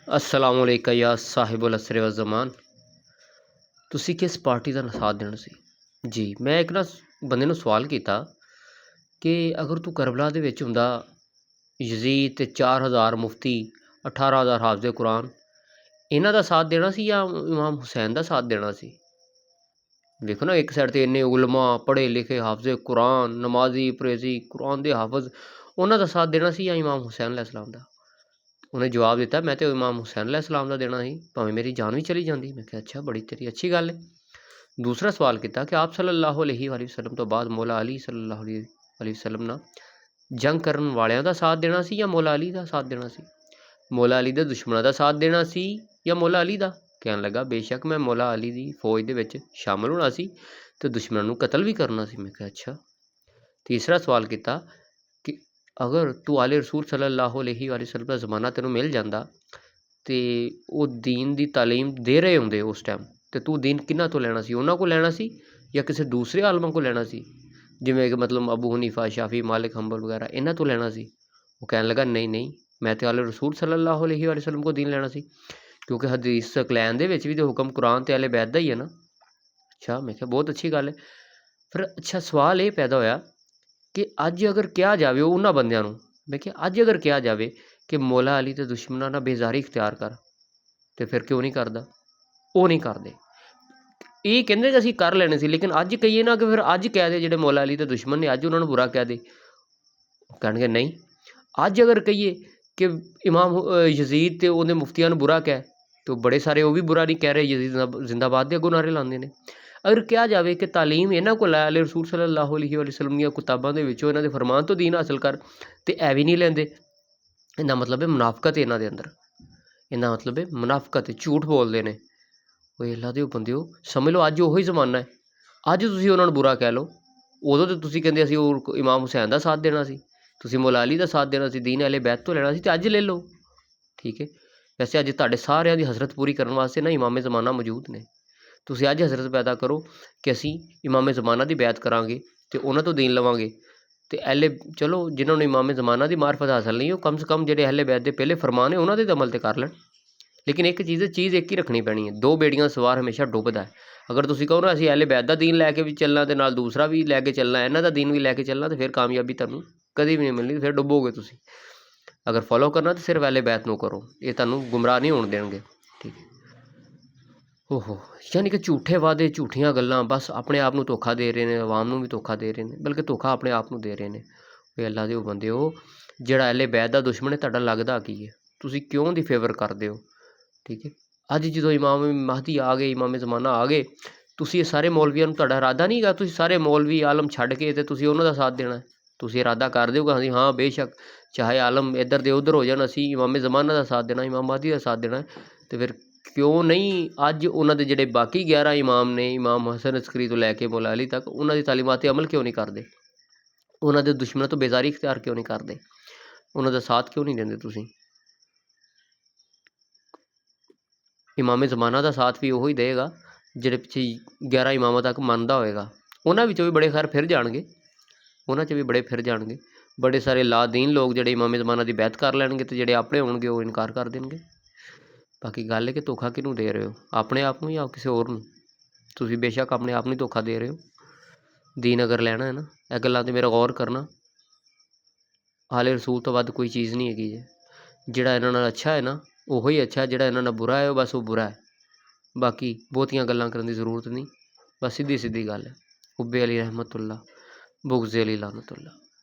अस्सलामुअलैकुम या साहिबुल असर व ज़मान। ਤੁਸੀਂ ਕਿਸ ਪਾਰਟੀ ਦਾ ਸਾਥ ਦੇਣਾ ਸੀ? ਜੀ ਮੈਂ ਇੱਕ ਨਾ ਬੰਦੇ ਨੂੰ ਸਵਾਲ ਕੀਤਾ ਕਿ ਅਗਰ ਤੂੰ ਕਰਬਲਾ ਦੇ ਵਿੱਚ ਹੁੰਦਾ, ਯਜ਼ੀਦ ਤੇ 4000 ਮੁਫਤੀ, 18000 ਹਾਫਿਜ਼ ਕੁਰਾਨ, ਇਹਨਾਂ ਦਾ ਸਾਥ ਦੇਣਾ ਸੀ ਜਾਂ ਇਮਾਮ ਹੁਸੈਨ ਦਾ ਸਾਥ ਦੇਣਾ ਸੀ? ਵੇਖੋ ਨਾ, ਇੱਕ ਸਾਈਡ ਤੇ ਇੰਨੇ ਉਲਮਾ, ਪੜ੍ਹੇ ਲਿਖੇ, ਹਾਫਿਜ਼ ਕੁਰਾਨ, ਨਮਾਜ਼ੀ, ਪ੍ਰੇਜ਼ੀ, ਕੁਰਾਨ ਦੇ ਹਾਫਿਜ਼, ਉਹਨਾਂ ਦਾ ਸਾਥ ਦੇਣਾ ਸੀ ਜਾਂ ਇਮਾਮ ਹੁਸੈਨ अलैहिस्सलाम ਦਾ? ਉਹਨੇ ਜਵਾਬ ਦਿੱਤਾ, ਮੈਂ ਤੇ ਇਮਾਮ ਹੁਸੈਨ अलैहिस्सलाम ਦਾ ਦੇਣਾ ਸੀ, ਭਾਵੇਂ ਮੇਰੀ ਜਾਨ ਵੀ ਚਲੀ ਜਾਂਦੀ। ਮੈਂ ਕਿਹਾ ਅੱਛਾ, ਬੜੀ ਤੇਰੀ ਅੱਛੀ ਗੱਲ ਹੈ। ਦੂਸਰਾ ਸਵਾਲ ਕੀਤਾ ਕਿ ਆਪ ਸੱਲੱਲਾਹੁ अलैहि वसल्लम ਤੋਂ ਬਾਅਦ ਮੌਲਾ ਅਲੀ सल्लल्लाहु अलैहि वसल्लम ਨਾਲ ਜੰਗ ਕਰਨ ਵਾਲਿਆਂ ਦਾ ਸਾਥ ਦੇਣਾ ਸੀ ਜਾਂ ਮੌਲਾ ਅਲੀ ਦਾ ਸਾਥ ਦੇਣਾ ਸੀ? ਮੌਲਾ ਅਲੀ ਦੇ ਦੁਸ਼ਮਣਾਂ ਦਾ ਸਾਥ ਦੇਣਾ ਸੀ ਜਾਂ ਮੌਲਾ ਅਲੀ ਦਾ? ਕਹਿਣ ਲੱਗਾ, ਬੇਸ਼ੱਕ ਮੈਂ ਮੌਲਾ ਅਲੀ ਦੀ ਫੌਜ ਦੇ ਵਿੱਚ ਸ਼ਾਮਲ ਹੋਣਾ ਸੀ ਤੇ ਦੁਸ਼ਮਣਾਂ ਨੂੰ ਕਤਲ ਵੀ ਕਰਨਾ ਸੀ। ਮੈਂ ਕਿਹਾ ਅੱਛਾ। ਤੀਸਰਾ ਸਵਾਲ ਕੀਤਾ ਕਿ ਅਗਰ ਤੂੰ ਆਲੇ ਰਸੂਲ ਸੱਲੱਲਾਹੁ अलैहि वसल्लम ਦਾ ਜ਼ਮਾਨਾ ਤੈਨੂੰ ਮਿਲ ਜਾਂਦਾ ਤੇ ਉਹ ਦੀਨ ਦੀ ਤਾਲੀਮ ਦੇ ਰਹੇ ਹੁੰਦੇ ਉਸ ਟਾਈਮ, ਤੇ ਤੂੰ ਦੀਨ ਕਿਹਨਾਂ ਤੋਂ ਲੈਣਾ ਸੀ? ਉਹਨਾਂ ਕੋਲ ਲੈਣਾ ਸੀ ਜਾਂ ਕਿਸੇ ਦੂਸਰੇ ਆਲਮਾਂ ਕੋਲ ਲੈਣਾ ਸੀ, ਜਿਵੇਂ ਕਿ ਮਤਲਬ ਅਬੂ ਹਨੀਫਾ, ਸ਼ਾਫੀ, ਮਾਲਿਕ, ਹੰਬਲ ਵਗੈਰਾ, ਇਹਨਾਂ ਤੋਂ ਲੈਣਾ ਸੀ? ਉਹ ਕਹਿਣ ਲੱਗਾ, ਨਹੀਂ ਨਹੀਂ, ਮੈਂ ਤੇ ਆਲੇ ਰਸੂਲ ਸੱਲੱਲਾਹੁ अलैहि वसल्लम ਕੋ ਦੀਨ ਲੈਣਾ ਸੀ, ਕਿਉਂਕਿ ਹਦੀਸ ਸਕਲੈਨ ਦੇ ਵਿੱਚ ਵੀ ਤਾਂ ਹੁਕਮ ਕੁਰਾਨ ਤੇ ਆਲੇ ਬੈਤ ਦਾ ਹੀ ਹੈ ਨਾ। ਅੱਛਾ, ਮੈਂ ਕਿਹਾ ਬਹੁਤ ਅੱਛੀ ਗੱਲ ਹੈ। ਫਿਰ ਅੱਛਾ, ਸਵਾਲ ਇਹ ਪੈਦਾ ਹੋਇਆ ਕਿ ਅੱਜ ਅਗਰ ਕਿਹਾ ਜਾਵੇ ਉਹਨਾਂ ਬੰਦਿਆਂ ਨੂੰ, ਮੈਂ ਕਿਹਾ ਅੱਜ ਅਗਰ ਕਿਹਾ ਜਾਵੇ ਕਿ ਮੌਲਾ ਅਲੀ ਦੇ ਦੁਸ਼ਮਣਾਂ ਨਾਲ ਬੇਜ਼ਾਰੀ ਇਖਤਿਆਰ ਕਰ, ਤੇ ਫਿਰ ਕਿਉਂ ਨਹੀਂ ਕਰਦਾ? ਉਹ ਨਹੀਂ ਕਰਦੇ। ਇਹ ਕਹਿੰਦੇ ਕਿ ਅਸੀਂ ਕਰ ਲੈਣੇ ਸੀ, ਲੇਕਿਨ ਅੱਜ ਕਹੀਏ ਨਾ ਕਿ ਫਿਰ ਅੱਜ ਕਹਿ ਦੇ ਜਿਹੜੇ ਮੌਲਾ ਅਲੀ ਦੇ ਦੁਸ਼ਮਣ ਨੇ, ਅੱਜ ਉਹਨਾਂ ਨੂੰ ਬੁਰਾ ਕਹਿ ਦੇ, ਕਹਿਣਗੇ ਨਹੀਂ। ਅੱਜ ਅਗਰ ਕਹੀਏ ਕਿ ਇਮਾਮ ਯਜ਼ੀਦ ਤੇ ਉਹਦੇ ਮੁਫਤੀਆਂ ਨੂੰ ਬੁਰਾ ਕਹਿ, तो बड़े सारे वो भी बुरा नहीं कह रहे, यजीद जिंदाबाद के अगों नारे लाते हैं। अगर कहा जाए कि तालीम इन्हों को लै अले रसूल सल्लल्लाहु अलैहि वसल्लम दी किताबां दे विचों इन्हां दे फरमान तो दीन हासिल कर, तो ऐ भी नहीं लेंदे। इन्दा मतलब है मुनाफकत है इन्हां दे अंदर, इन्दा मतलब है मुनाफकत, झूठ बोलते हैं। वो अल्लाह दे बंदेओ, समझ लो अज उही जमाना है। अज तुसीं उन्हां नूं बुरा कह लो, उदों तो तुसीं कहंदे असीं इमाम हुसैन दा साथ देना सी, तुसीं मौला अली दा साथ देना सी, दीन अहले बैत तो लेना सी, ते अज ले लो। ठीक है, वैसे अज तुहाडे सारिਆਂ ਦੀ हसरत पूरी करने वास्ते ना इमामे ज़माना मौजूद ने। तुसीं अज हसरत पैदा करो कि असीं इमामे ज़माना की बैत करांगे तो उन्हां तो दीन लवांगे, तो अहले चलो जिन्होंने इमामे ज़माना की मार्फत हासिल नहीं, वो कम से कम जिहड़े अहले बैत के पहले फरमान है उन्हां दे अमल तो कर लैण। लेकिन एक चीज़ एक ही रखनी पैनी है, दो बेड़ियां सवार हमेशा डुबदा है। अगर तुसीं कहो ना असीं अहले बैत का दीन लैके भी चलना ते नाल दूसरा भी लैके चलना, इन्हां दा दीन भी लैके चलना, तो फिर कामयाबी तुहानूं कदी भी नहीं मिलनी, फिर डुबोगे तुसीं। अगर फॉलो करना तो सिर्फ अहले बैत नूं करो, ये तुहानूं गुमराह नहीं होण देणगे। ठीक है, ओहो, यानी कि झूठे वादे, झूठियां गल्लां, बस अपने आप नूं धोखा दे रहे हैं, आवाम नूं भी धोखा दे रहे हैं, बल्कि धोखा अपने आप नूं दे रहे हैं। कोई अल्लाह दे बंदे हो, जिहड़ा अहले बैत दा दुश्मन है तुहाडा लगदा की है? तुसीं क्यों दी फेवर करदे हो? ठीक है, अज जो इमाम महदी आ गए, इमामे ज़माना आ गए, तुसीं सारे मौलवियां नूं, तुहाडा इरादा नहीं गा तुसीं सारे मौलवी आलम छड्ड के ते तुसीं उन्हां दा साथ देना है? तुसीं इरादा कर दिओ कि हाँ बेशक चाहे आलम इधर दे उधर हो जाण, असीं इमामे ज़माना का साथ देना, इमाम महदी का साथ देना है। तो फिर क्यों नहीं अज उन्हां दे जिहड़े बाकी 11 इमाम ने, इमाम हसन अस्करी तो लैके मौला अली तक, उन्हां दी तालीमात ते अमल क्यों नहीं करदे? उन्हां दे दुश्मनां तो बेजारी इख्तियार क्यों नहीं करदे? उन्हां दा साथ क्यों नहीं देंदे तुसीं? इमामे ज़माना का साथ भी उही देगा जिहड़े पिछे 11 इमामां तक मनदा होएगा। उन्हां विचों भी बड़े खैर फिर जाणगे, उन्हां च भी बड़े फिर जाणगे, बड़े सारे ला दीन लोग जिहड़े इमामे ज़माना की बैत कर लैणगे, ते जिहड़े अपने होणगे वो इनकार कर देणगे। बाकी गल है कि धोखा किनूं दे रहे हो, अपने आप नूं या किसी होर नूं? तुसीं बेशक अपने आप नूं धोखा दे रहे हो। दीन अगर लैना है ना, इह गल्लां ते मेरा गौर करना, आले रसूल तो वध कोई चीज़ नहीं हैगी जे। जिहड़ा इन्हां नाल अच्छा है ना, उही अच्छा है, जिहड़ा इन्हां नाल बुरा है बस वो बुरा है। बाकी बहुतियां गल्लां करन दी जरूरत नहीं, बस सीधी सीधी गल है। हुब्बे अली रहमतुल्लाह, बुग़्ज़े अली लानतुल्लाह।